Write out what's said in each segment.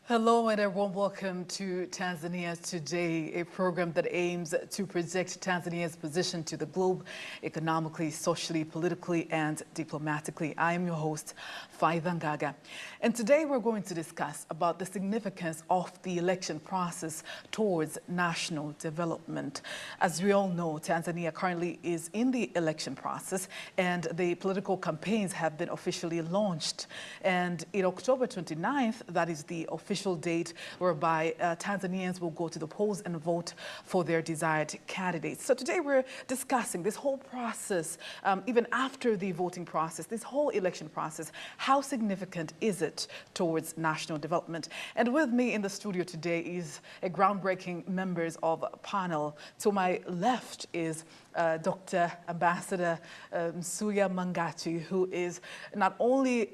Hello and a warm welcome to Tanzania Today, a program that aims to project Tanzania's position to the globe economically, socially, politically, and diplomatically. I am your host, Faidha Ngaga. And today we're going to discuss about the significance of the election process towards national development. As we all know, Tanzania currently is in the election process and the political campaigns have been officially launched. And in October 29th, that is the official date whereby Tanzanians will go to the polls and vote for their desired candidates. So today we're discussing this whole process, even after the voting process, this whole election process, how significant is it towards national development? And with me in the studio today is a groundbreaking members of a panel. To my left is Dr. Ambassador Msuya Mangachi, who is not only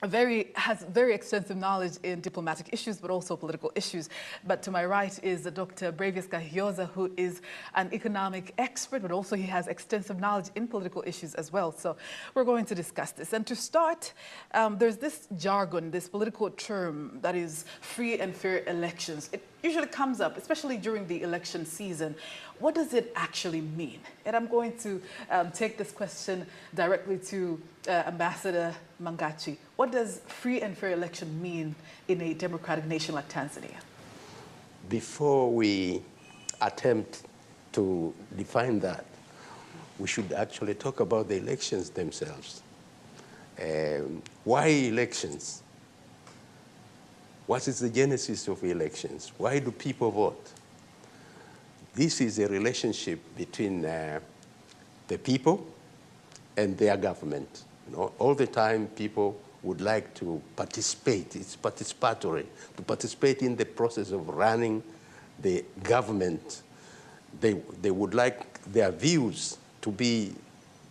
has very extensive knowledge in diplomatic issues, but also political issues. But to my right is Dr. Bravius Kahioza, who is an economic expert, but also he has extensive knowledge in political issues as well. So we're going to discuss this. And to start, there's this jargon, this political term that is free and fair elections. It usually comes up, especially during the election season. What does it actually mean? And I'm going to take this question directly to Ambassador Mangachi. What does free and fair election mean in a democratic nation like Tanzania? Before we attempt to define that, we should actually talk about the elections themselves. Why elections? What is the genesis of elections? Why do people vote? This is a relationship between the people and their government. You know, all the time people would like to participate. It's participatory, to participate in the process of running the government. They would like their views to be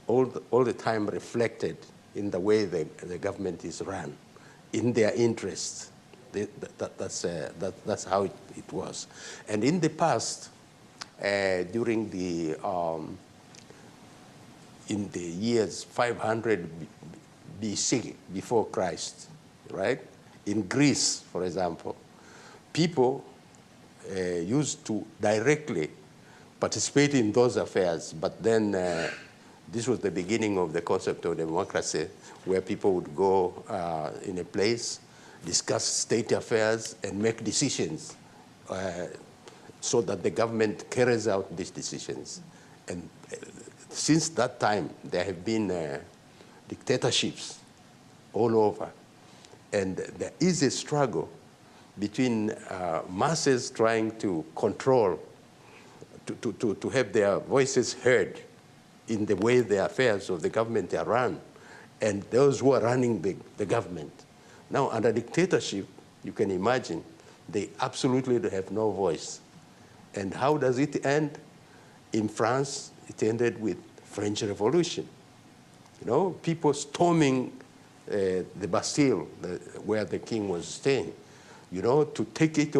all the time reflected in the way the government is run, in their interests. That's how it was. And in the past, during the in the years 500 BC, before Christ, right? In Greece, for example, people used to directly participate in those affairs, but then this was the beginning of the concept of democracy, where people would go in a place, discuss state affairs, and make decisions so that the government carries out these decisions. And since that time, there have been dictatorships all over. And there is a struggle between masses trying to control, to have their voices heard in the way the affairs of the government are run, and those who are running the government. Now, under dictatorship, you can imagine, they absolutely have no voice. And how does it end? In France, it ended with French Revolution. You know, people storming the Bastille, where the king was staying, you know, to take it